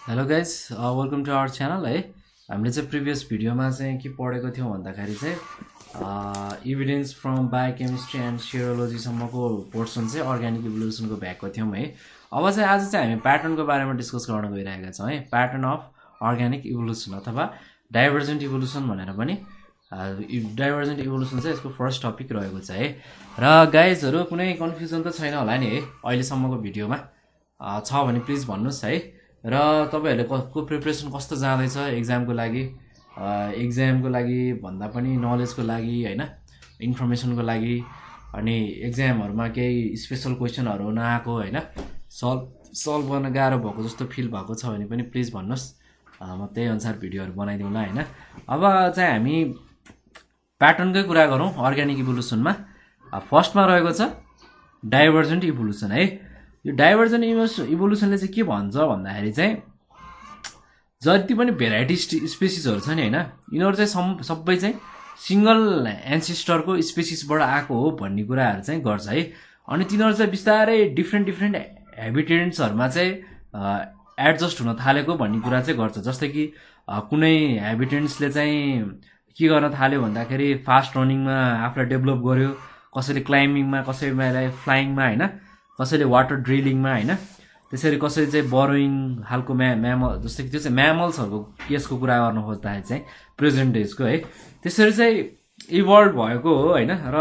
Hello guys, welcome to our channel है। हामीले चाहिँ प्रिभियस भिडियोमा चाहिँ के पढेको थियौँ भन्दाखेरि चाहिँ इभिडेन्स फ्रम बायोकेमिस्ट्री एन्ड सेरोलोजीसम्मको पोर्सन चाहिँ अर्ग्यानिक इभोल्युसनको भ्याएको थियौँ है। अब चाहिँ आज चाहिँ हामी प्याटर्नको बारेमा डिस्कस गर्न गइरहेका छौँ है। प्याटर्न अफ अर्ग्यानिक इभोल्युसन अथवा डाइभर्जेन्ट इभोल्युसन भनेर पनि डाइभर्जेन्ट इभोल्युसन चाहिँ यसको फर्स्ट टपिक रहेको छ है। र गाइजहरू कुनै कन्फ्युजन त छैन होला नि है अहिलेसम्मको भिडियोमा छ भने प्लिज भन्नुहोस् है। र तपाईँहरूले को प्रिपरेसन कस्तो जाँदैछ एक्जामको लागि भन्दा पनि नलेजको लागि होइन, इन्फर्मेसनको लागि। अनि एक्जामहरूमा केही स्पेसल क्वेसनहरू नआएको होइन, सल्भ गर्न गाह्रो भएको जस्तो फिल भएको छ भने पनि प्लिज भन्नुहोस्, म त्यही अनुसार भिडियोहरू बनाइदिउँला होइन। अब चाहिँ हामी प्याटर्नकै कुरा गरौँ अर्ग्यानिक इभोल्युसनमा। फर्स्टमा रहेको छ डाइभर्जेन्ट इभोल्युसन है। यो डाइभर्जेन्ट इभोल्युसनले चाहिँ के भन्छ भन्दाखेरि चाहिँ जति पनि भेराइटी स्पेसिसहरू छ नि होइन, यिनीहरू चाहिँ सबै चाहिँ सिङ्गल एन्सेस्टरको स्पेसिसबाट आएको हो भन्ने कुराहरू चाहिँ गर्छ है। अनि तिनीहरू चाहिँ बिस्तारै डिफ्रेन्ट हेबिटेन्ट्सहरूमा चाहिँ एडजस्ट हुन थालेको भन्ने कुरा चाहिँ गर्छ। जस्तै कि कुनै हेबिटेन्ट्सले चाहिँ के गर्न थाल्यो भन्दाखेरि फास्ट रनिङमा आफूलाई डेभलप गर्यो, कसैले क्लाइम्बिङमा, कसैलाई फ्लाइङमा होइन, कसैले वाटर ड्रिलिङमा होइन, त्यसरी कसैले चाहिँ बरोइङ खालको म्यामल, जस्तै कि त्यो चाहिँ म्यामल्सहरूको केसको कुरा गर्नु खोज्दाखेरि चाहिँ प्रेजेन्ट डेजको है, त्यसरी चाहिँ इभल्भ भएको हो होइन। र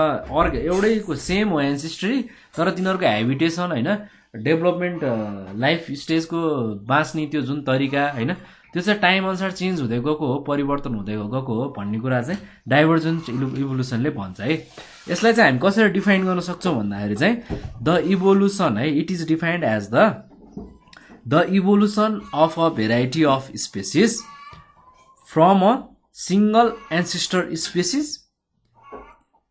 एउटैको सेम हो एन्सेस्ट्री, तर तिनीहरूको हेबिटेसन होइन, डेभलपमेन्ट लाइफ स्टेजको बाँच्ने त्यो जुन तरिका होइन, त्यो चाहिँ टाइम अनुसार चेन्ज हुँदै गएको हो, परिवर्तन हुँदै गएको हो भन्ने कुरा चाहिँ डाइभर्जेन्ट इभोल्युसनले भन्छ है। यसलाई चाहिँ हामी कसरी डिफाइन गर्न सक्छौँ भन्दाखेरि चाहिँ द इभोल्युसन है, it is defined as the evolution of a variety of species from a single ancestor species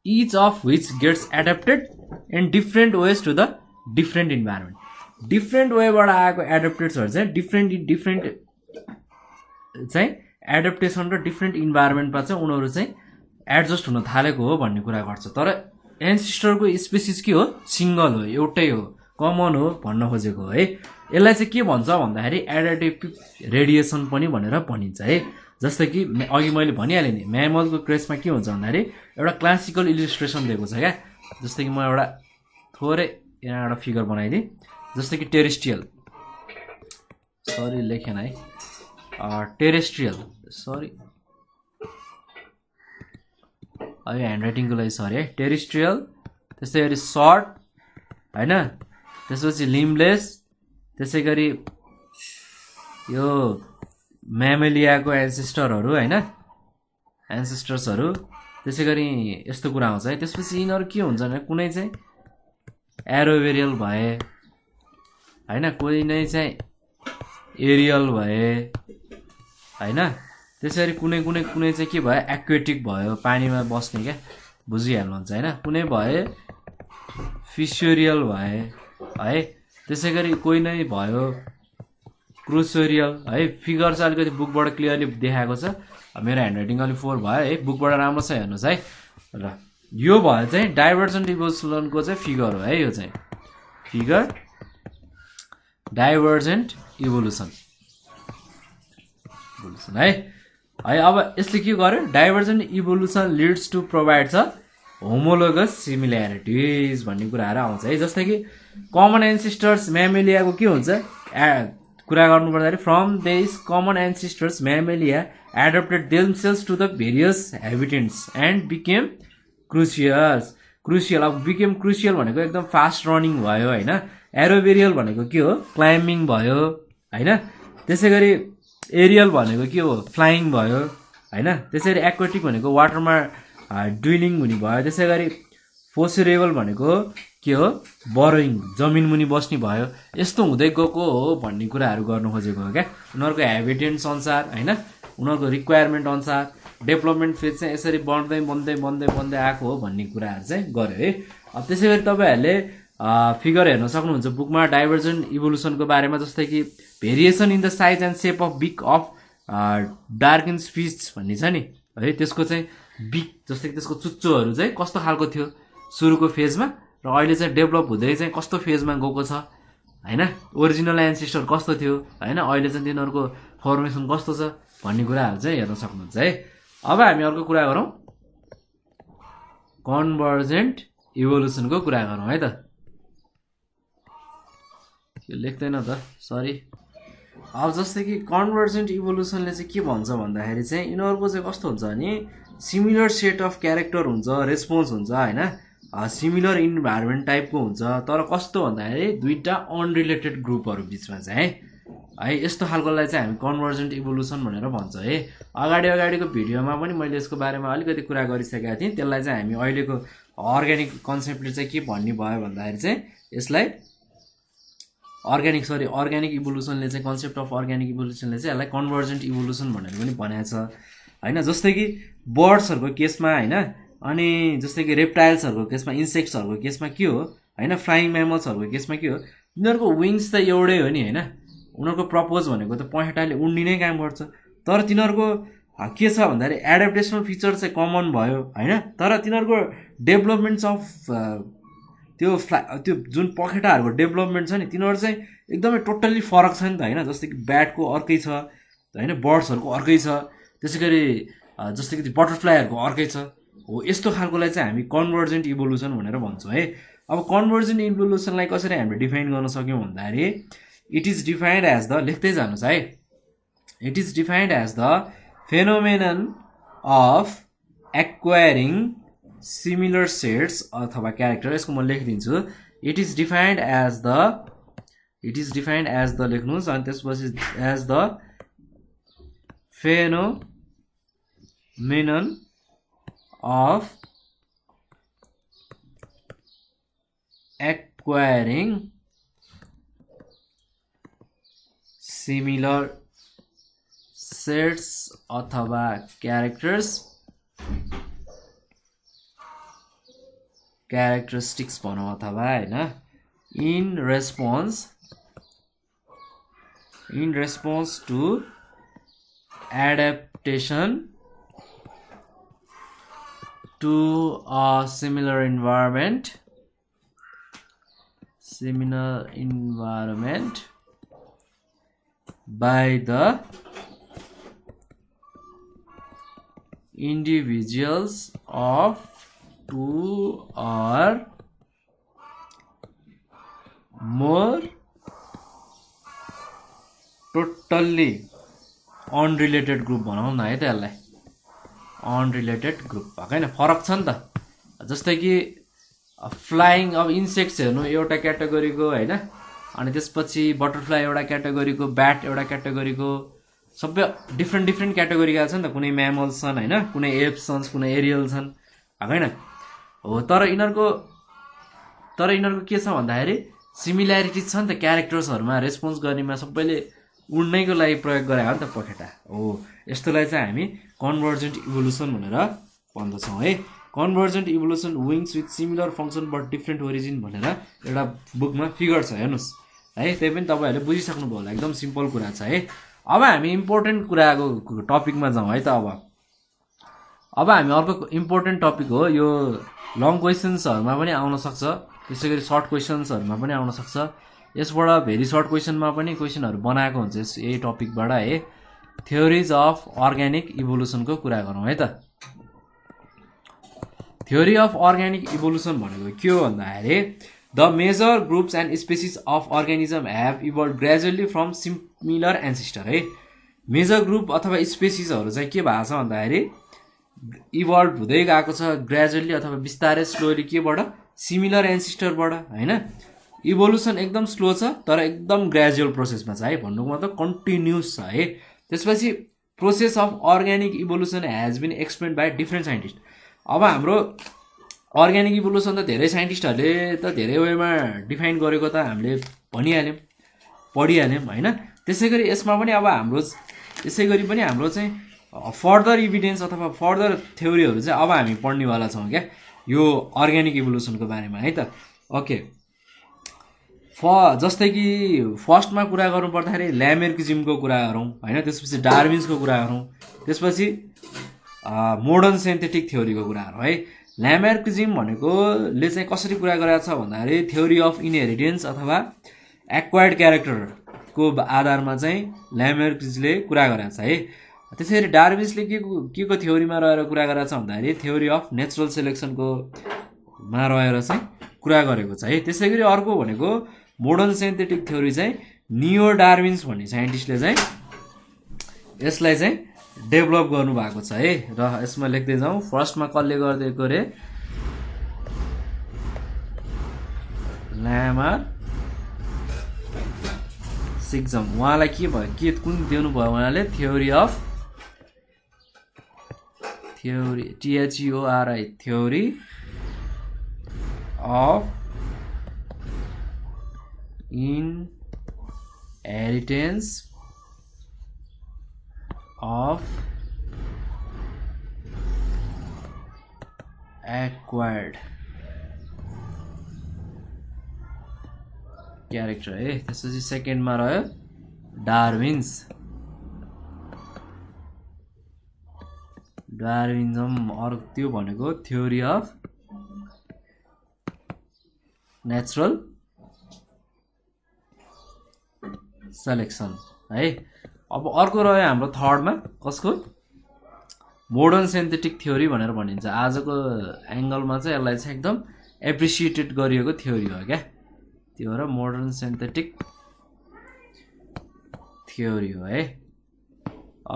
each of which gets adapted in different ways to the different environment. Different वेबाट आएको एडप्टेड्सहरू चाहिँ different चाहिँ adaptation र different इन्भाइरोमेन्टमा चाहिँ उनीहरू चाहिँ adjust हुन थालेको हो भन्ने कुरा गर्छ। तर एन्सेस्टरको स्पेसिस के हो, सिङ्गल हो, एउटै हो, कमन हो भन्न खोजेको है। यसलाई चाहिँ के भन्छ भन्दाखेरि एडाप्टिभ रेडिएसन पनि भनेर भनिन्छ है। जस्तै कि अघि मैले भनिहालेँ नि, म्यामलको केसमा के हुन्छ भन्दाखेरि एउटा क्लासिकल इलिस्ट्रेसन दिएको छ क्या। जस्तै कि म एउटा थोरै यहाँ एउटा फिगर बनाइदिएँ। जस्तै कि टेरेस्ट्रियल, सरी लेखेन है, टेरेस्ट्रियल, सरी अब ह्यान्ड राइटिङको लागि सरी है, टेरेस्ट्रियल, त्यसै गरी सर्ट होइन, त्यसपछि लिम्बलेस, त्यसै गरी यो म्यामेलियाको एन्सेस्टरहरू होइन, एन्सेस्टर्सहरू, त्यसै गरी यस्तो कुरा आउँछ है। त्यसपछि यिनीहरू के हुन्छ भने कुनै चाहिँ एरोबेरियल भए होइन, कोही नै चाहिँ एरियल भए होइन, त्यसै गरी कुनै चाहिँ के भयो एक्वेटिक भयो, पानीमा बस्ने क्या, बुझिहाल्नुहुन्छ होइन, कुनै भए फिसोरियल भए है, त्यसै गरी कोही नै भयो क्रुसोरियल है। फिगर चाहिँ अलिकति बुकबाट क्लियरली देखाएको छ, मेरो ह्यान्ड राइटिङ अलिक फोर भयो है, बुकबाट राम्रो छ हेर्नुहोस् है। र यो भयो चाहिँ डाइभर्जेन्ट इभोल्युसनको चाहिँ फिगर हो है, यो चाहिँ फिगर डाइभर्जेन्ट इभोल्युसन है। अब यसले के गर्यो, divergent evolution leads to provide छ होमोलोगस सिमिल्यारिटिज भन्ने कुराहरू आउँछ है। जस्तै कि कमन एन्सेस्टर्स म्यामेलियाको के हुन्छ कुरा गर्नु पर्दाखेरि from this common ancestors Mammalia adapted themselves to the various habitants and became crucial. अब बिकेम क्रुसियल भनेको एकदम फास्ट रनिङ भयो होइन, एरोबेरियल भनेको के हो, क्लाइम्बिङ भयो होइन, त्यसै गरी एरियल भनेको के हो, फ्लाइङ भयो होइन, त्यसरी एक्वेटिक भनेको वाटरमा ड्रिलिङ हुने भयो, त्यसै गरी फोसरेबल भनेको के हो, बरोइङ, जमिन मुनि बस्ने भयो। यस्तो हुँदै गएको हो भन्ने कुराहरू गर्नु खोजेको हो क्या। उनीहरूको हेबिटेन्ट्स अनुसार होइन, उनीहरूको रिक्वायरमेन्ट अनुसार डेभलपमेन्ट फेज चाहिँ यसरी बन्दै आएको हो भन्ने कुराहरू चाहिँ गर्यो है। अब त्यसै गरी तपाईँहरूले फिगर हेर्न सक्नुहुन्छ बुकमा डाइभर्जेन्ट इभोल्युसनको बारेमा। जस्तै कि variation in the size and shape of बिक अफ डार्किन फिस भन्ने छ नि है, त्यसको चाहिँ बिक, जस्तै कि त्यसको चुच्चोहरू चाहिँ कस्तो खालको थियो सुरुको फेजमा, र अहिले चाहिँ डेभलप हुँदै चाहिँ कस्तो फेजमा गएको छ हैन ओरिजिनल एन्सेस्टर कस्तो थियो हैन अहिले चाहिँ तिनीहरुको फर्मेसन कस्तो छ भन्ने कुराहरु चाहिँ हेर्न सक्नुहुन्छ है। अब हामी अर्को कुरा गरौँ कन्भर्जेन्ट इभोल्युसनको कुरा गरौँ है त। यो लेख्दैन त सरी। अब जस्तै कि कन्भर्जेन्ट इभोल्युसनले चाहिँ के भन्छ भन्दाखेरि चाहिँ यिनीहरुको चाहिँ कस्तो हुन्छ भने सिमिलर सेट अफ क्यारेक्टर हुन्छ रेस्पोन्स हुन्छ हैन सिमिलर इन्भाइरोमेन्ट टाइपको हुन्छ तर कस्तो भन्दाखेरि दुईटा अनरिलेटेड ग्रुपहरु बीचमा चाहिँ है यस्तो खालकोलाई चाहिँ हामी कन्भर्जेन्ट इभोल्युसन भनेर भन्छ है। अगाडिको भिडियोमा पनि मैले यसको बारेमा अलिकति कुरा गरिसकेका थिएँ। त्यसलाई चाहिँ हामी अहिलेको अर्ग्यानिक कन्सेप्टले चाहिँ के भन्ने भयो भन्दाखेरि चाहिँ यसलाई अर्ग्यानिक इभोल्युसनले चाहिँ कन्सेप्ट अफ अर्ग्यानिक इभोल्युसनले चाहिँ यसलाई कन्भर्जेन्ट इभोल्युसन भनेर पनि भनेको छ हैन। जस्तै कि बर्ड्सहरुको केसमा हैन अनि जस्तै कि रेप्टाइल्सहरुको केसमा इन्सेक्ट्सहरुको केसमा के हो हैन फ्लाइङ म्यामल्सहरुको केसमा के हो तिनीहरुको विङ्स त एउटै हो नि हैन उनीहरुको प्रपोज भनेको त पखेटाले उड्ने नै काम गर्छ तर तिनीहरुको के छ भन्दाखेरि एडाप्टेसनल फिचर चाहिँ कमन भयो हैन तर तिनीहरुको डेभलपमेन्ट्स अफ त्यो जुन पखेटाहरुको डेभलपमेन्ट छ नि तिनीहरु चाहिँ एकदमै टोटल्ली फरक छ नि त हैन। जस्तै कि ब्याटको अर्कै छ हैन बर्ड्सहरुको अर्कै छ त्यसैगरी जस्तै कि बटरफ्लाईहरुको अर्कै छ हो यस्तो खालकोलाई चाहिँ हामी कन्भर्जेन्ट इभोल्युसन भनेर भन्छौँ है। अब कन्भर्जेन्ट इभोल्युसनलाई कसरी हामीले डिफाइन गर्न सक्यौं भन्दाखेरि it is defined as the लेख्दै जानुस् है it is defined as the phenomenon of acquiring similar sets अथवा क्यारेक्टर यसको म लेखिदिन्छु it is defined as the लेख्नुस् अनि त्यसपछि as the phenomenon of acquiring similar sets अथवा क्यारेक्टरिस्टिक्स भनौँ अथवा हैन in response to adaptation to a similar environment by the individuals of two or more totally unrelated group भनौँ न है त यसलाई अनरिलेटेड ग्रुप भएको हैन फरक छ नि त। जस्तै कि फ्लाइङ अब इन्सेक्ट्स हेर्नु एउटा क्याटेगोरीको हैन अनि त्यसपछि बटरफ्लाई एउटा क्याटेगोरीको ब्याट एउटा क्याटेगोरीको सबै डिफ्रेन्ट क्याटेगोरीका छन् त कुनै म्यामल्स छन् हैन कुनै एप्स छन् कुनै एरियल छन् हैन हो तर यिनीहरुको के छ भन्दाखेरि सिमिल्यारिटिज छ नि त क्यारेक्टर्सहरुमा रेस्पोन्स गर्नेमा सबैले उड्नैको लागि प्रयोग गरे हो नि त पखेटा हो यस्तोलाई चाहिँ हामी कन्भर्जेन्ट इभोल्युसन भनेर भन्दछौँ है। Convergent evolution wings with similar function but different origin भनेर एउटा बुकमा फिगर छ हेर्नुस् है त्यही पनि तपाईहरुले बुझिसक्नुभयो होला एकदम सिम्पल कुरा छ है। अब हामी इम्पोर्टेन्ट कुराको टपिकमा जाउँ है त। अब हामी अर्को इम्पोर्टेन्ट टपिक हो यो लङ क्वेसन्सहरुमा पनि आउन सक्छ त्यसैगरी सर्ट क्वेसन्सहरुमा पनि आउन सक्छ यसबाट भेरी सर्ट क्वेसनमा पनि क्वेसनहरु बनाएको हुन्छ यही टपिकबाट है। थ्योरीज अफ अर्ग्यानिक इभोल्युसनको कुरा गरौँ है त। थ्योरी अफ अर्ग्यानिक इभोल्युसन भनेको के हो भन्दाखेरि the major groups and species of organism have evolved gradually from similar ancestor है। मेजर ग्रुप अथवा स्पेसिसहरु चाहिँ के भएको छ भन्दाखेरि इभल्भ हुँदै गएको छ ग्रेजुअली अथवा बिस्तारै स्लोली केबाट सिमिलर एन्सेस्टरबाट हैन। इभोल्युसन एकदम स्लो छ तर एकदम ग्रेजुअल प्रोसेसमा छ है भन्नुको मतलब कन्टिन्युस छ है। त्यसपछि process of organic evolution has been explained by different scientist. अब हाम्रो अर्ग्यानिक इभोल्युसन त धेरै साइन्टिस्टहरुले त धेरै वेमा डिफाइन गरेको त हामीले भनिहाल्यौं पढिहाल्यौं हैन। त्यसैगरी यसमा पनि अब हाम्रो चाहिँ फर्दर इभिडेन्स अथवा फर्दर थ्योरीहरु चाहिँ अब हामी पढ्नेवाला छौं क्या यो अर्ग्यानिक इभोल्युसनको बारेमा है त। ओके जस्तै कि फर्स्टमा कुरा गर्नु पर्दाखेरि ल्यामेर्किज्मको कुरा गरौँ हैन त्यसपछि डार्विन्सको कुरा गरौँ त्यसपछि मोडर्न सिन्थेटिक थ्योरीको कुरा गरौँ है। ल्यामेर्किज्म भनेको ले चाहिँ कसरी कुरा गरेको छ भन्दाखेरि थ्योरी अफ इनहेरिटेन्स अथवा एक्वायर्ड क्यारेक्टरको आधारमा चाहिँ ल्यामर्किजले कुरा गरेको छ है। त्यसरी डार्विन्सले के को थ्योरीमा रहेर कुरा गरेको छ भन्दाखेरि थ्योरी अफ नेचुरल सेलेक्सनको मा रहेर चाहिँ कुरा गरेको छ है। त्यसै गरी अर्को भनेको मोडर्न सिन्थेटिक थ्योरी चाहिँ नियो डार्विन्स भन्ने साइन्टिस्टले चाहिँ यसलाई चाहिँ डेभलप गर्नुभएको छ है। र यसमा लेख्दै जाउँ। फर्स्टमा कसले गरिदिएको रे ल्यामर्किज्म। उहाँलाई के भयो के कुन दिनु भयो उहाँले theory of THEORI theory of inheritance of acquired character है। त्यसपछि सेकेन्डमा रह्यो डार्विनिज्म अर्को त्यो भनेको थ्योरी अफ नेचुरल सेलेक्सन है। अब अर्को रह्यो हाम्रो थर्डमा कसको मोडर्न सिन्थेटिक थ्योरी भनेर भनिन्छ। आजको एङ्गलमा चाहिँ यसलाई चाहिँ एकदम एप्रिसिएटेड गरिएको थ्योरी हो क्या, त्यो हो र मोडर्न सिन्थेटिक थ्योरी हो है।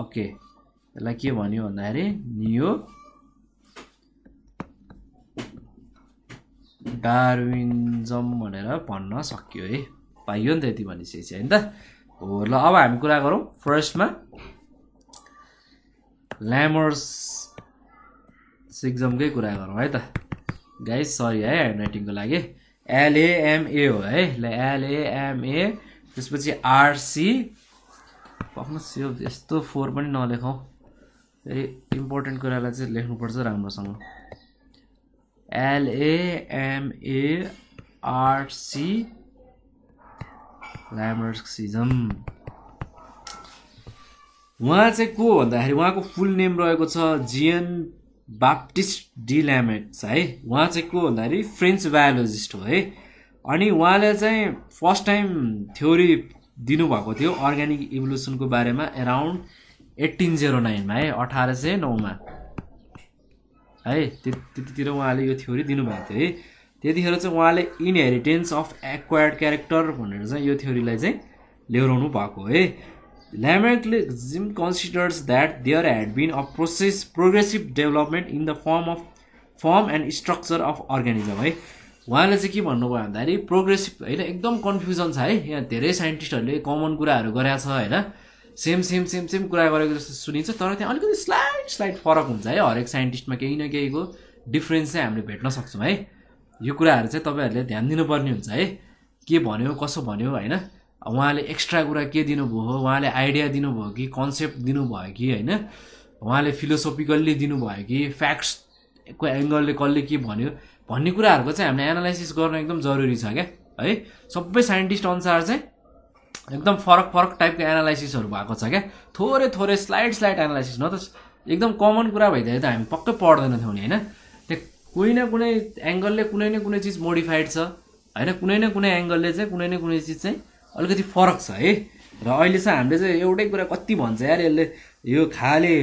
ओके, यसलाई के भन्यो भन्दाखेरि नियो डार्विनिज्म भनेर भन्न सकियो है। पाइयो नि त यति भनिसकेपछि होइन त हो। ल अब हामी कुरा गरौँ फर्स्टमा ल्यामर्किज्मकै कुरा गरौँ है त गाइस। सरी है ह्यान्डराइटिङको लागि, LAMA हो है। ल LAMA, त्यसपछि RC पक्नुहोस्, यो यस्तो 4 पनि नलेखौँ, फेरि इम्पोर्टेन्ट कुरालाई चाहिँ लेख्नुपर्छ राम्रोसँग। LAMA RC ल्यामर्किज्म। उहाँ चाहिँ को भन्दाखेरि उहाँको फुल नेम रहेको छ जियन बाप्टिस्ट डी ल्यामर्किज है। उहाँ चाहिँ को भन्दाखेरि फ्रेन्च बायोलोजिस्ट हो है। अनि उहाँले चाहिँ फर्स्ट टाइम थ्योरी दिनुभएको थियो अर्ग्यानिक इभोल्युसनको बारेमा अराउन्ड 1809 मा है, 1809 मा है। त्यतितिर उहाँले यो थ्योरी दिनुभएको थियो है। त्यतिखेर चाहिँ उहाँले इनहेरिटेन्स अफ एक्वायर्ड क्यारेक्टर भनेर चाहिँ यो थ्योरीलाई चाहिँ ल्याउनु भएको है। Lamarckism considers that there had been a progressive development in the form and structure of organism है। उहाँले चाहिँ के भन्नुभयो भन्दाखेरि प्रोग्रेसिभ होइन, एकदम कन्फ्युजन छ है। यहाँ धेरै साइन्टिस्टहरूले कमन कुराहरू गरेको छ होइन, सेम कुरा गरेको जस्तो सुनिन्छ, तर त्यहाँ अलिकति स्लाइड फरक हुन्छ है। हरेक साइन्टिस्टमा केही न केहीको डिफ्रेन्स चाहिँ हामीले भेट्न सक्छौँ है। यो कुराहरू चाहिँ तपाईँहरूले ध्यान दिनुपर्ने हुन्छ है। के भन्यो कसो भन्यो होइन, उहाँले एक्स्ट्रा कुरा के दिनुभयो, उहाँले आइडिया दिनुभयो कि कन्सेप्ट दिनुभयो कि होइन, उहाँले फिलोसोफिकल्ली दिनुभयो कि फ्याक्ट्सको एङ्गलले कसले के भन्यो भन्ने कुराहरूको चाहिँ हामीले एनालाइसिस गर्न एकदम जरुरी छ क्या है। सबै साइन्टिस्ट अनुसार चाहिँ एकदम फरक टाइपको एनालाइसिसहरू भएको छ क्या। थोरै स्लाइड एनालाइसिस न त एकदम कमन कुरा भइदियो त हामी पक्कै पढ्दैन थियौँ नि होइन। त्यो कुनै न कुनै एङ्गलले कुनै न कुनै चिज मोडिफाइड छ होइन, कुनै न कुनै एङ्गलले चाहिँ कुनै न कुनै चिज चाहिँ अलिकति फरक छ है। र अहिले चाहिँ हामीले चाहिँ एउटै कुरा कति भन्छ यार यसले, यो खाले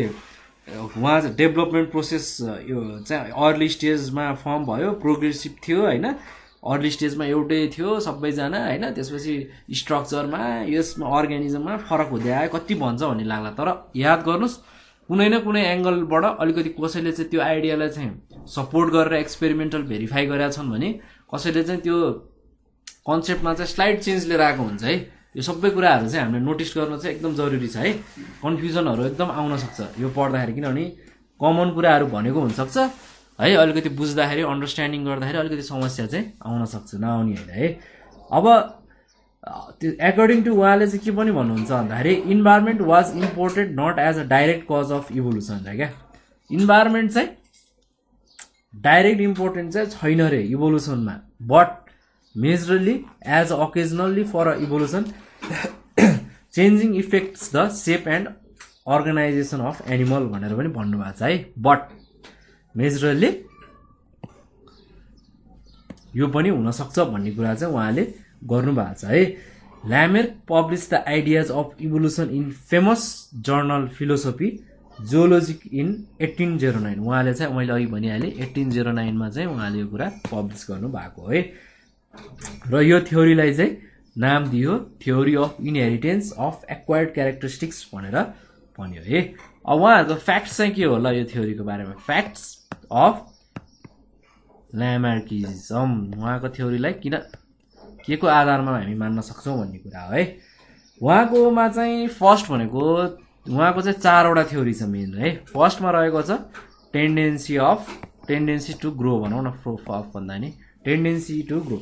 उहाँ चाहिँ डेभलपमेन्ट प्रोसेस यो चाहिँ अर्ली स्टेजमा फर्म भयो, प्रोग्रेसिभ थियो होइन, अर्ली स्टेजमा एउटै थियो सबैजना होइन, त्यसपछि स्ट्रक्चरमा यसमा अर्ग्यानिजममा फरक हुँदै आयो कति भन्छ भन्ने लाग्ला। तर याद गर्नुहोस् कुनै न कुनै एङ्गलबाट अलिकति कसैले चाहिँ त्यो आइडियालाई चाहिँ सपोर्ट गरेर एक्सपेरिमेन्टल भेरिफाई गरेका छन् भने कसैले चाहिँ त्यो कन्सेप्टमा चाहिँ स्लाइड चेन्ज लिएर आएको हुन्छ है। यो सबै कुराहरू चाहिँ हामीले नोटिस गर्न चाहिँ एकदम जरुरी छ है। कन्फ्युजनहरू एकदम आउन सक्छ यो पढ्दाखेरि, किनभने कमन कुराहरू भनेको हुनसक्छ है, अलिकति बुझ्दाखेरि अन्डरस्ट्यान्डिङ गर्दाखेरि अलिकति समस्या चाहिँ आउन सक्छ, नआउने होइन है। अब त्यो एकर्डिङ टु उहाँले चाहिँ के पनि भन्नुहुन्छ भन्दाखेरि environment was imported not as a direct cause of evolution है क्या। इन्भाइरोमेन्ट चाहिँ डाइरेक्ट इम्पोर्टेन्ट चाहिँ छैन रे इभोल्युसनमा, but majorly as occasionally for a evolution changing effects the shape and organisation of animal भनेर पनि भन्नुभएको छ है। बट मेजरली यो पनि हुनसक्छ भन्ने कुरा चाहिँ उहाँले गर्नुभएको छ है। Lamarck publish the ideas of evolution in famous journal Philosophie Zoologique in 1809। उहाँले चाहिँ मैले अघि भनिहालेँ 1809 चाहिँ उहाँले यो कुरा पब्लिस गर्नुभएको है। र यो थ्योरीलाई चाहिँ नाम दियो theory of inheritance of acquired characteristics भनेर भन्यो है। अब उहाँहरूको फ्याक्ट्स चाहिँ के होला यो थ्योरीको बारेमा? फ्याक्ट्स अफ ल्यामार्किजम, उहाँको थ्योरीलाई किन के को आधारमा हामी मान्न सक्छौँ भन्ने कुरा हो है। उहाँकोमा चाहिँ फर्स्ट भनेको उहाँको चाहिँ 4वटा थ्योरी छ मेन है। फर्स्टमा रहेको छ टेन्डेन्सी टु ग्रो भनौँ न, भन्दा नि टेन्डेन्सी टु ग्रो।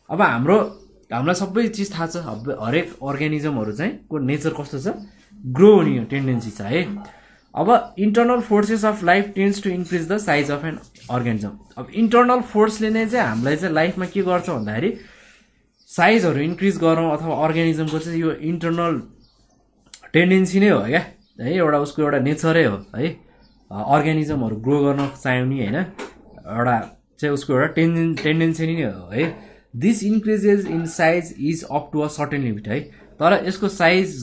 अब हामीलाई सबै चिज थाहा छ, हरेक अर्ग्यानिजमहरू चाहिँ को नेचर कस्तो छ, ग्रो हुने टेन्डेन्सी छ है। अब internal forces of life tends to increase the size of an organism. अब इन्टरनल फोर्सले नै चाहिँ हामीलाई चाहिँ लाइफमा के गर्छ भन्दाखेरि साइजहरू इन्क्रिज गरौँ अथवा अर्ग्यानिजमको चाहिँ यो इन्टरनल टेन्डेन्सी नै हो क्या है, एउटा उसको एउटा नेचरै हो है। अर्ग्यानिजमहरू ग्रो गर्न चाहने होइन, एउटा चाहिँ उसको एउटा टेन्डेन्सी नै हो है। This increases in size is up to a certain limit है। तर यसको साइज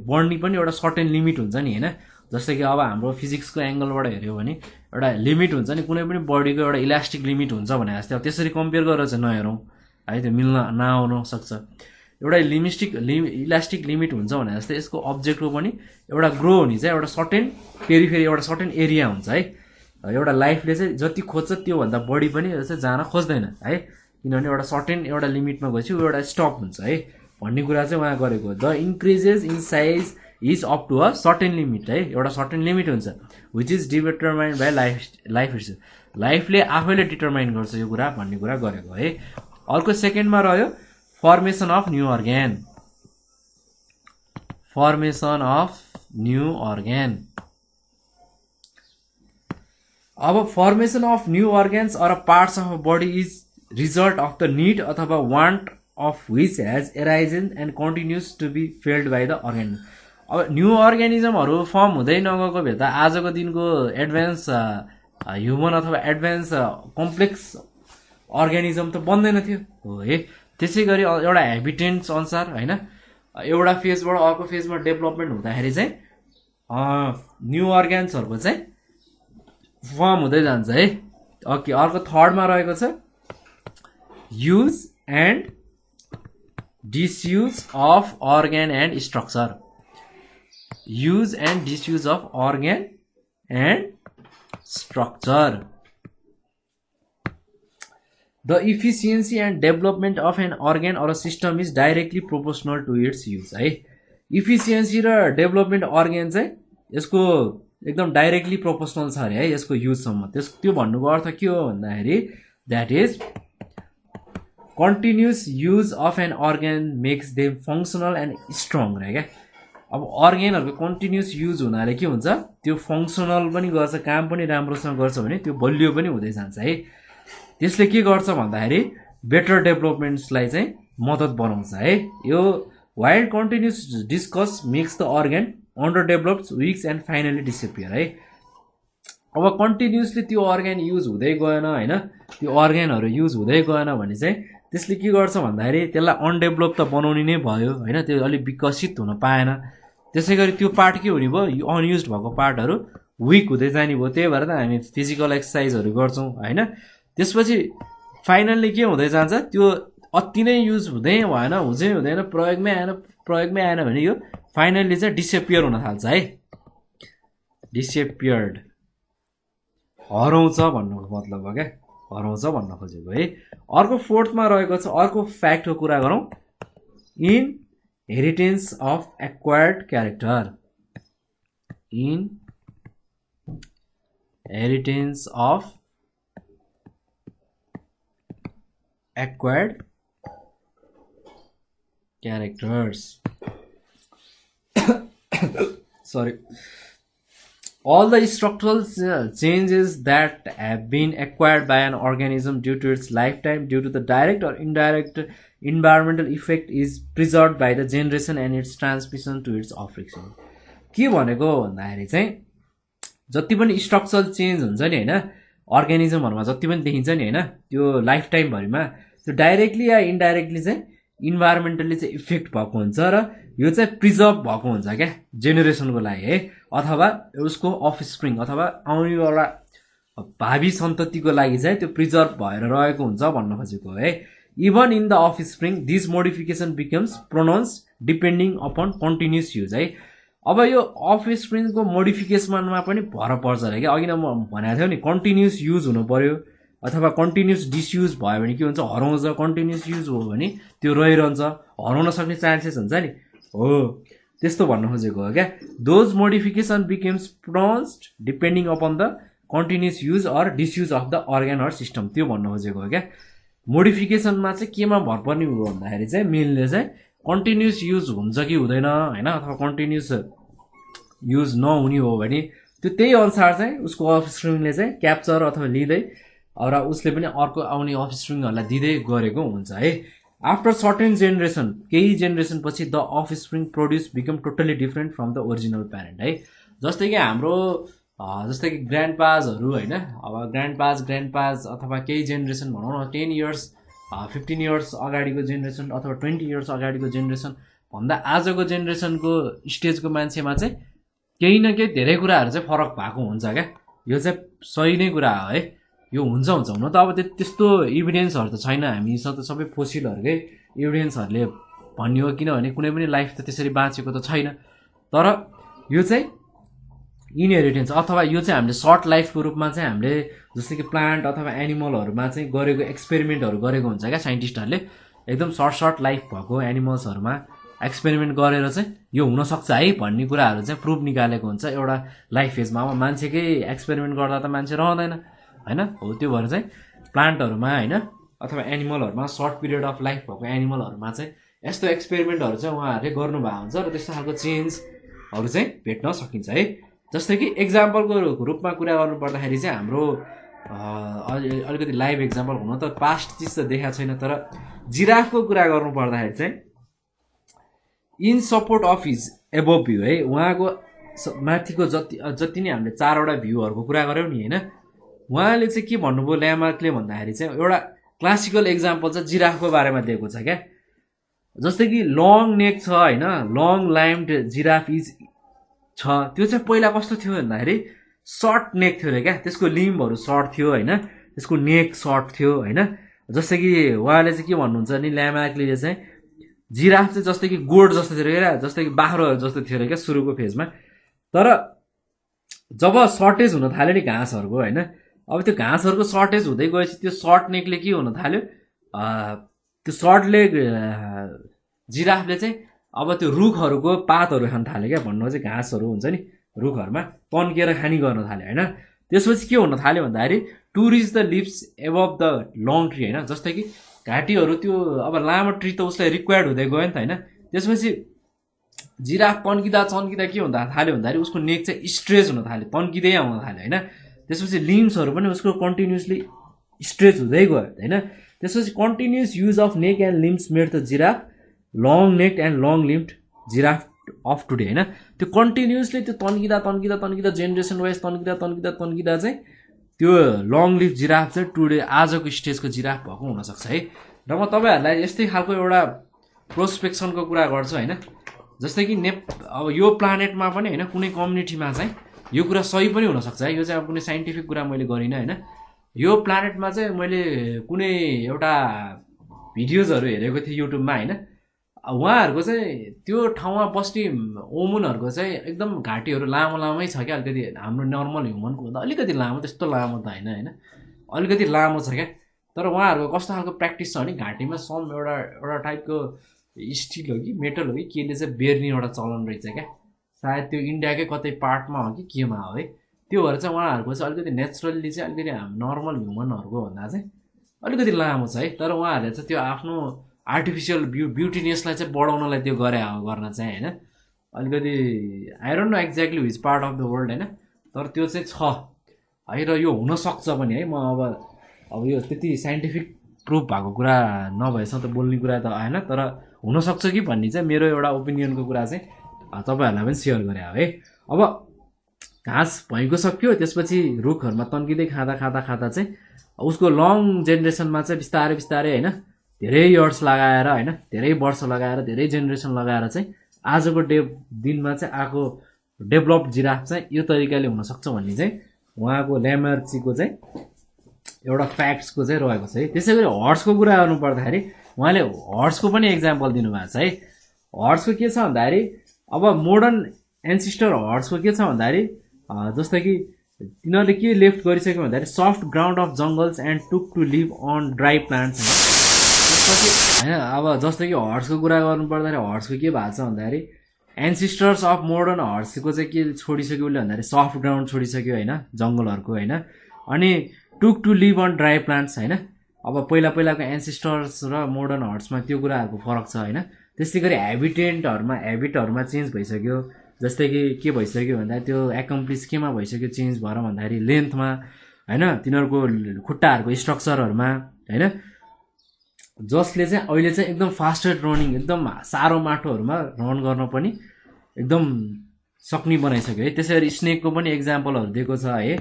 बढ्ने पनि एउटा सर्टेन लिमिट हुन्छ नि होइन। जस्तै कि अब हाम्रो फिजिक्सको एङ्गलबाट हेऱ्यो भने एउटा लिमिट हुन्छ नि, कुनै पनि बडीको एउटा इलास्टिक लिमिट हुन्छ भने जस्तै अब त्यसरी कम्पेयर गरेर चाहिँ नहेरौँ है, त्यो मिल्न नआउन सक्छ। एउटा इलास्टिक लिमिट हुन्छ भने जस्तै यसको अब्जेक्टको पनि एउटा ग्रो हुने चाहिँ एउटा सर्टेन पेरिफेरी एउटा सर्टेन एरिया हुन्छ है। एउटा लाइफले चाहिँ जति खोज्छ त्योभन्दा बढी पनि चाहिँ जान खोज्दैन है, किनभने एउटा सर्टेन एउटा लिमिटमा गएपछि एउटा स्टप हुन्छ है भन्ने कुरा चाहिँ उहाँ गरेको हो। The increases in size is up to a certain limit है, एउटा सर्टेन लिमिट हुन्छ which is determined by life its, लाइफले आफैले डिटरमाइन गर्छ यो कुरा भन्ने कुरा गरेको है। अर्को सेकेन्डमा रह्यो फर्मेसन अफ न्यू अर्ग्यान। अब formation of new organs or parts of a body is result of the need अथवा want of which has arisen and continues to be felt by the organism. अब new अर्ग्यानिजमहरू form हुँदै नगएको भए त आजको दिनको एडभान्स ह्युमन अथवा एडभान्स कम्प्लेक्स अर्ग्यानिजम त बन्दैन थियो हो है। त्यसै गरी एउटा हेबिटेन्ट्स अनुसार होइन, एउटा फेजबाट अर्को फेजमा डेभलपमेन्ट हुँदाखेरि चाहिँ न्यू अर्ग्यान्सहरूको चाहिँ फर्म हुँदै जान्छ है। ओके, अर्को थर्डमा रहेको छ use and disuse of organ and structure. Use and disuse of organ and structure. The efficiency and development of an organ or a system is directly proportional to its use है। Efficiency र development organ चाहिँ यसको एकदम directly proportional छ अरे है यसको युजसम्म। त्यो भन्नुको अर्थ के हो भन्दाखेरि that is continuous use of an organ makes them functional and strong रे क्या। अब अर्ग्यानहरूको कन्टिन्युस युज हुनाले के हुन्छ, त्यो फङ्सनल पनि गर्छ, काम पनि राम्रोसँग गर्छ भने त्यो बलियो पनि हुँदै जान्छ है। त्यसले के गर्छ भन्दाखेरि बेटर डेभलपमेन्ट्सलाई चाहिँ मद्दत बनाउँछ है। यो while continuous disuse makes the organ underdeveloped weak and finally disappear है। अब कन्टिन्युसली त्यो अर्ग्यान युज हुँदै गएन होइन, त्यो अर्ग्यानहरू युज हुँदै गएन भने चाहिँ त्यसले के गर्छ भन्दाखेरि त्यसलाई अनडेभलप त बनाउने नै भयो होइन, त्यो अलिक विकसित हुन पाएन। त्यसै गरी त्यो पार्ट के हुने भयो, अनयुज भएको पार्टहरू विक हुँदै जाने भयो। त्यही भएर त हामी फिजिकल एक्सर्साइजहरू गर्छौँ होइन। त्यसपछि फाइनल्ली के हुँदै जान्छ, त्यो अति नै युज हुँदै हुँदैन, प्रयोगमै आएन भने यो फाइनल्ली चाहिँ डिसएपियर हुन थाल्छ है। डिसएपियर्ड हराउँछ भन्नुको मतलब हो क्या, हराउँछ भन्न खोजेको है। अर्को फोर्थमा रहेको छ, अर्को फ्याक्टको कुरा गरौँ, inheritance of acquired character. Inheritance of acquired characters. Sorry. All the structural changes that have been acquired by an organism due to its lifetime due to the direct or indirect environmental effect is preserved by the generation and its transmission to its offspring. के भनेको भन्दाखेरि चाहिँ जति पनि structural change हुन्छ नि होइन अर्ग्यानिजमहरूमा जति पनि देखिन्छ नि होइन, त्यो लाइफ टाइमभरिमा त्यो डाइरेक्टली या इन्डाइरेक्टली चाहिँ इन्भाइरोमेन्टली चाहिँ इफेक्ट भएको हुन्छ र यो चाहिँ प्रिजर्भ भएको हुन्छ क्या जेनेरेसनको लागि है, अथवा उसको अफस्प्रिङ अथवा आउनेवाला भावी सन्ततिको लागि चाहिँ त्यो प्रिजर्भ भएर रहेको हुन्छ भन्न खोजेको है। Even in the offspring this modification becomes pronounce depending upon continuous use है। अब यो अफस्प्रिङको मोडिफिकेसनमा पनि भर पर्छ अरे क्या, अघि नै म भनेको थियो नि कन्टिन्युस युज हुनु पर्यो अथवा कन्टिन्युस डिसयुज भयो भने के हुन्छ हराउँछ, कन्टिन्युस युज हो भने त्यो रहिरहन्छ, हराउन सक्ने चान्सेस हुन्छ नि, हो त्यस्तो भन्न खोजेको हो क्या। Those modification becomes pronounced depending upon the continuous use or disuse of the organ or system, त्यो भन्न खोजेको हो क्या। मोडिफिकेसनमा चाहिँ केमा भर पर्ने हो भन्दाखेरि चाहिँ मेनले चाहिँ कन्टिन्युस युज हुन्छ कि हुँदैन होइन, अथवा कन्टिन्युस युज नहुने हो भने त्यो त्यही अनुसार चाहिँ उसको अफस्प्रिङले चाहिँ क्याप्चर अथवा लिँदै र उसले पनि अर्को आउने अफस्प्रिङहरूलाई दिँदै गरेको हुन्छ है। आफ्टर सर्टेन जेनेरेसन, केही जेनेरेसन पछि the offspring produce become totally different from the original parent है। जस्तै कि हाम्रो जस्तै कि ग्रान्ड पाजहरू होइन, अब ग्रान्ड पाज अथवा केही जेनेरेसन भनौँ न 10 इयर्स 15 इयर्स अगाडिको जेनेरेसन अथवा 20 इयर्स अगाडिको जेनेरेसन भन्दा आजको जेनेरेसनको स्टेजको मान्छेमा चाहिँ केही न केही धेरै कुराहरू चाहिँ फरक भएको हुन्छ क्या। यो चाहिँ सही नै कुरा हो है, यो हुन्छ हुन त अब त्यस्तो इभिडेन्सहरू त छैन हामीसँग, त सबै फोसिलहरूकै इभिडेन्सहरूले भन्ने हो, किनभने कुनै पनि लाइफ त त्यसरी बाँचेको त छैन। तर यो चाहिँ इनहेरिटेन्स अथवा यो चाहिँ हामीले सर्ट लाइफको रूपमा चाहिँ हामीले जस्तै कि प्लान्ट अथवा एनिमलहरूमा चाहिँ गरेको एक्सपेरिमेन्टहरू गरेको हुन्छ क्या साइन्टिस्टहरूले, एकदम सर्ट लाइफ भएको एनिमल्सहरूमा एक्सपेरिमेन्ट गरेर चाहिँ यो हुनसक्छ है भन्ने कुराहरू चाहिँ प्रुफ निकालेको हुन्छ एउटा लाइफ फेजमा। अब मान्छेकै एक्सपेरिमेन्ट गर्दा त मान्छे रहँदैन होइन, हो त्यो भएर चाहिँ प्लान्टहरूमा होइन अथवा एनिमलहरूमा सर्ट पिरियड अफ लाइफ भएको एनिमलहरूमा चाहिँ यस्तो एक्सपेरिमेन्टहरू चाहिँ उहाँहरूले गर्नुभएको हुन्छ र त्यस्तो खालको चेन्जहरू चाहिँ भेट्न सकिन्छ है। जस्तै कि एक्जाम्पलको रूपमा कुरा गर्नु पर्दाखेरि चाहिँ हाम्रो अलिकति लाइभ एक्जाम्पल हुन त पास्ट चिज त देखाएको छैन, तर जिराफको कुरा गर्नु पर्दाखेरि चाहिँ in support of his above view है, उहाँको माथिको जति नै हामीले 4वटा भ्यूहरूको कुरा गऱ्यौँ नि होइन, उहाँले चाहिँ के भन्नुभयो ल्यामार्कले भन्दाखेरि चाहिँ एउटा क्लासिकल एक्जाम्पल चाहिँ जिराफको बारेमा दिएको छ क्या। जस्तै कि लङ नेक छ होइन, लङ लाइम्ड जिराफ इज छ, त्यो चाहिँ पहिला कस्तो थियो भन्दाखेरि सर्ट नेक थियो अरे क्या, त्यसको लिम्बहरू सर्ट थियो होइन, त्यसको नेक सर्ट थियो होइन। जस्तै कि उहाँले चाहिँ के भन्नुहुन्छ नि ल्यामार्कले चाहिँ जिराफ चाहिँ जस्तै कि गोड जस्तो थियो क्या, जस्तै कि बाख्रोहरू जस्तो थियो अरे क्या सुरुको फेजमा, तर जब सर्टेज हुन थाल्यो नि घाँसहरूको होइन, अब त्यो घाँसहरूको सर्टेज हुँदै गएपछि त्यो सर्ट नेकले के हुन थाल्यो, त्यो सर्ट लेग जिराफले चाहिँ अब त्यो रुखहरूको पातहरू खान थाल्यो क्या, भन्नु चाहिँ घाँसहरू हुन्छ नि रुखहरूमा तन्किएर खानी गर्न थाल्यो होइन। त्यसपछि के हुन थाल्यो भन्दाखेरि to reach the leaves above the long tree होइन, जस्तै कि घाँटीहरू त्यो अब लामो ट्री त उसलाई रिक्वायर्ड हुँदै गयो नि त होइन। त्यसपछि जिराफ तन्किँदा के हुन थाल्यो भन्दाखेरि उसको नेक चाहिँ स्ट्रेच हुन थाल्यो, तन्किँदै आउन थाल्यो होइन। त्यसपछि लिम्सहरू पनि उसको कन्टिन्युसली स्ट्रेच हुँदै गयो होइन। त्यसपछि continuous use of neck and limbs made the giraffe long neck and long limbed giraffe of today होइन। त्यो कन्टिन्युसली त्यो तन्किँदा जेनेरेसन वाइज तन्किँदा चाहिँ त्यो लङ लिभ जिराफ चाहिँ टुडे आजको स्टेजको जिराफ भएको हुनसक्छ है। र म तपाईँहरूलाई यस्तै खालको एउटा प्रोस्पेक्सनको कुरा गर्छु होइन। जस्तै कि अब यो प्लानेटमा पनि होइन कुनै कम्युनिटीमा चाहिँ यो कुरा सही पनि हुनसक्छ है, यो चाहिँ अब कुनै साइन्टिफिक कुरा मैले गरिनँ होइन। यो प्लानेटमा चाहिँ मैले कुनै एउटा भिडियोजहरू हेरेको थिएँ युट्युबमा होइन, उहाँहरूको चाहिँ त्यो ठाउँमा बस्ने ओमुनहरूको चाहिँ एकदम घाँटीहरू लामो छ क्या, अलिकति हाम्रो नर्मल ह्युमनको भन्दा अलिकति लामो, त्यस्तो लामो त होइन अलिकति लामो छ क्या। तर उहाँहरूको कस्तो खालको प्र्याक्टिस छ भने घाँटीमा सम एउटा टाइपको स्टिल हो कि मेटल हो कि केले चाहिँ बेर्ने एउटा चलन रहेछ क्या, सायद त्यो इन्डियाकै कतै पार्टमा हो कि केमा हो है। त्यो भएर चाहिँ उहाँहरूको चाहिँ अलिकति नेचुरल्ली चाहिँ अलिकति नर्मल ह्युमनहरूको भन्दा चाहिँ अलिकति लामो छ है। तर उहाँहरूले चाहिँ त्यो आफ्नो आर्टिफिसियल ब्युटिनेसलाई चाहिँ बढाउनलाई त्यो गर्न चाहिँ होइन, अलिकति I don't know exactly which part of the world होइन, तर त्यो चाहिँ छ है। र यो हुनसक्छ पनि है, म अब यो त्यति साइन्टिफिक प्रुफ भएको कुरा नभएसँग त बोल्ने कुरा त आएन, तर हुनसक्छ कि भन्ने चाहिँ मेरो एउटा ओपिनियनको कुरा चाहिँ तपाईँहरूलाई पनि सेयर गरे हो है। अब घाँस भइको सक्यो, त्यसपछि रुखहरूमा तन्किँदै खाँदा चाहिँ उसको लङ जेनेरेसनमा चाहिँ बिस्तारै होइन धेरै इयर्स लगाएर हैन धेरै वर्ष लगाएर धेरै जेनेरेसन लगाएर चाहिँ आजको दिनमा चाहिँ आएको डेभलप जिराफ चाहिँ यो तरिकाले हुन सक्छ भन्ने चाहिँ उहाँको ल्यामर्चीको चाहिँ एउटा फ्याक्ट्सको चाहिँ रहेको छ है। त्यसैगरी हर्सको कुरा गर्नु पर्दाखेरि उहाँले हर्सको पनि एक्जाम्पल दिनुभएको छ है। हर्सको के छ भन्दाखेरि अब मोडर्न एन्सिस्टर हर्सको के छ भन्दाखेरि जस्तै कि तिनीहरूले के लेफ्ट गरिसक्यो भन्दाखेरि soft ground of jungles and took to live on dry plants होइन। अब जस्तै कि हर्सको कुरा गर्नु पर्दाखेरि हर्सको के भएको छ भन्दाखेरि एन्सिस्टर्स अफ मोडर्न हर्सको चाहिँ के छोडिसक्यो उसले भन्दाखेरि सफ्ट ग्राउन्ड छोडिसक्यो होइन जङ्गलहरूको होइन। अनि took to live on dry plants होइन। अब पहिलाको एन्सिस्टर्स र मोडर्न हर्समा त्यो कुराहरूको फरक छ होइन। त्यस्तै गरी हेबिटहरूमा चेन्ज भइसक्यो। जस्तै कि के भइसक्यो भन्दा त्यो एकम्प्लिस केमा भइसक्यो चेन्ज भएर भन्दाखेरि लेन्थमा होइन तिनीहरूको खुट्टाहरूको स्ट्रक्चरहरूमा होइन। जसले चाहिँ अहिले चाहिँ एकदम फास्टेड रनिङ एकदम साह्रो माटोहरूमा रन गर्न पनि एकदम सक्ने बनाइसक्यो है। त्यसै गरी स्नेकको पनि एक्जाम्पलहरू दिएको छ है।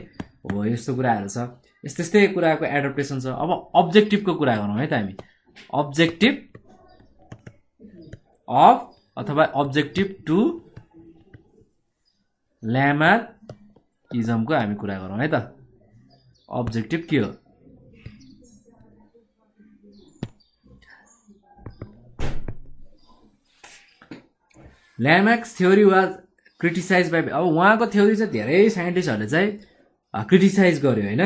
हो यस्तो कुराहरू छ। यस्तै कुराको एडप्टेसन छ। अब अब्जेक्टिभको कुरा गरौँ है त हामी। अब्जेक्टिभ अफ अथवा अब्जेक्टिभ टु ल्यामार्किजमको हामी कुरा गरौँ है त। अब्जेक्टिभ के हो? ल्यामार्क्स थ्योरी वाज क्रिटिसाइज बाई अब उहाँको थ्योरी चाहिँ धेरै साइन्टिस्टहरूले चाहिँ क्रिटिसाइज गर्यो होइन।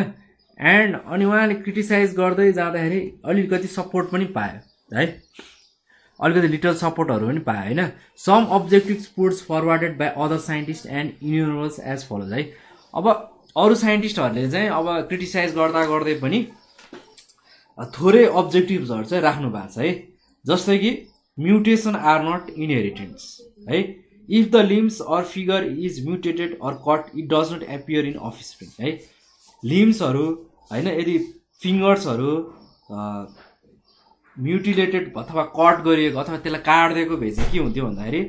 एन्ड अनि उहाँले क्रिटिसाइज गर्दै जाँदाखेरि अलिकति सपोर्ट पनि पायो है। अलिकति लिटल सपोर्टहरू पनि पायो होइन। Some objectives puts forwarded by other scientist and universe as follows है। अब अरू साइन्टिस्टहरूले चाहिँ अब क्रिटिसाइज गर्दै पनि थोरै अब्जेक्टिभ्सहरू चाहिँ राख्नु भएको छ है। जस्तै कि म्युटेसन आर नट इनहेरिटेन्स है। If the limbs or figure is mutated or cut it does not appear in offspring है। लिम्सहरू होइन यदि फिङ्गर्सहरू म्युटिलेटेड अथवा कट गरिएको अथवा त्यसलाई काटिदिएको भए चाहिँ के हुन्थ्यो भन्दाखेरि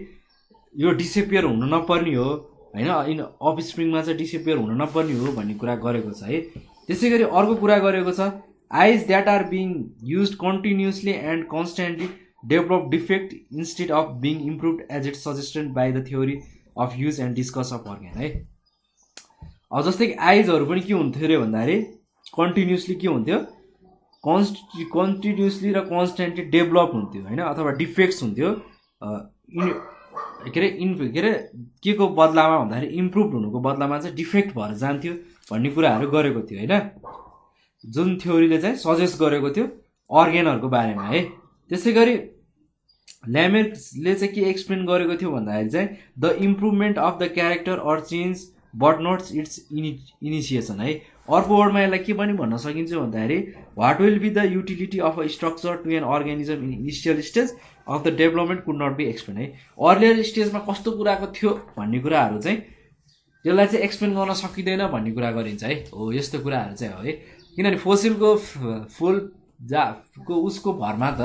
यो डिसेपियर हुन नपर्ने हो होइन। इन अफस्प्रिङमा चाहिँ डिसेपियर हुन नपर्ने हो भन्ने कुरा गरेको छ है। त्यसै गरी अर्को कुरा गरेको छ eyes that are being use continuously and constantly develop defect instead of being improved as it suggested by the theory of use and disuse of organ है। अब जस्तै कि आइजहरू पनि के हुन्थ्यो अरे भन्दाखेरि कन्टिन्युसली के हुन्थ्यो कन्टिन्युसली र कन्सटेन्टली डेभलप हुन्थ्यो होइन। अथवा डिफेक्ट्स हुन्थ्यो के अरे के को बदलामा भन्दाखेरि इम्प्रुभ हुनुको बदलामा चाहिँ डिफेक्ट भएर जान्थ्यो भन्ने कुराहरू गरेको थियो होइन। जुन थ्योरीले चाहिँ सजेस्ट गरेको थियो अर्ग्यानहरूको बारेमा है। त्यसै गरी ल्यामार्क्सले चाहिँ के एक्सप्लेन गरेको थियो भन्दाखेरि चाहिँ the improvement of the character or change but not its initiation है। अर्को वर्डमा यसलाई के पनि भन्न सकिन्छ भन्दाखेरि what will be the utility of a structure to an organism in initial stage of the development could not be explain है। अर्लियर स्टेजमा कस्तो कुराको थियो भन्ने कुराहरू चाहिँ त्यसलाई चाहिँ एक्सप्लेन गर्न सकिँदैन भन्ने कुरा गरिन्छ है। हो यस्तो कुराहरू चाहिँ हो है। किनभने फोसिलको उसको भरमा त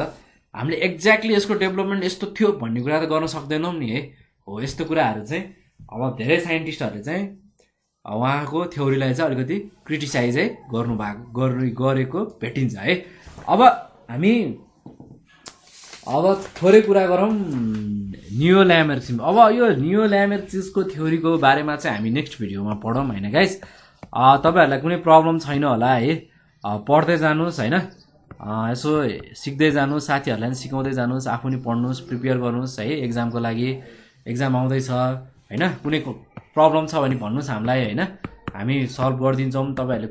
हामीले एक्ज्याक्टली यसको डेभलपमेन्ट यस्तो थियो भन्ने कुरा त गर्न सक्दैनौँ नि है। हो यस्तो कुराहरू चाहिँ अब धेरै साइन्टिस्टहरूले चाहिँ उहाँको थ्योरीलाई चाहिँ अलिकति क्रिटिसाइजै गरेको भेटिन्छ है। अब हामी थोरै कुरा गरौँ नियो ल्यामार्क्सिज्म। अब यो नियो ल्यामार्क्सिज्मको थ्योरीको बारेमा चाहिँ हामी नेक्स्ट भिडियोमा पढौँ होइन गाइस। तपाईँहरूलाई कुनै प्रब्लम छैन होला है। पढ्दै जानुहोस् होइन। यसो सिक्दै जानुहोस् साथीहरूलाई पनि सिकाउँदै जानुहोस् आफू पनि पढ्नुहोस् प्रिपेयर गर्नुहोस् है एक्जामको लागि। एक्जाम आउँदैछ होइन। कुनै प्रब्लम छ भने भन्नुहोस् हामीलाई होइन। हामी सल्भ गरिदिन्छौँ। तपाईँहरूले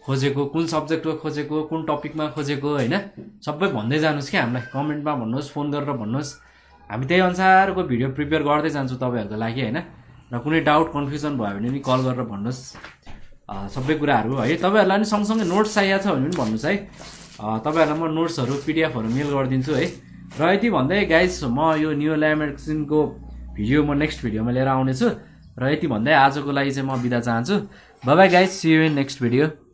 खोजेको कुन सब्जेक्टको खोजेको कुन टपिकमा खोजेको होइन सबै भन्दै जानुहोस् कि हामीलाई कमेन्टमा भन्नुहोस् फोन गरेर भन्नुहोस्। हामी त्यही अनुसारको भिडियो प्रिपेयर गर्दै जान्छौँ तपाईँहरूको लागि होइन। र कुनै डाउट कन्फ्युजन भयो भने पनि कल गरेर भन्नुहोस् सबै कुराहरू है। तपाईँहरूलाई पनि सँगसँगै नोट्स चाहिएको छ भने पनि भन्नुहोस् है। तपाईँहरूलाई म नोट्सहरू पिडिएफहरू मेल गरिदिन्छु है। र यति भन्दै गाइस म यो नियो ल्यामार्क्सिज्मको भिडियो म नेक्स्ट भिडियोमा लिएर आउनेछु। र यति भन्दै आजको लागि चाहिँ म बिदा चाहन्छु। Bye bye guys, see you in next video.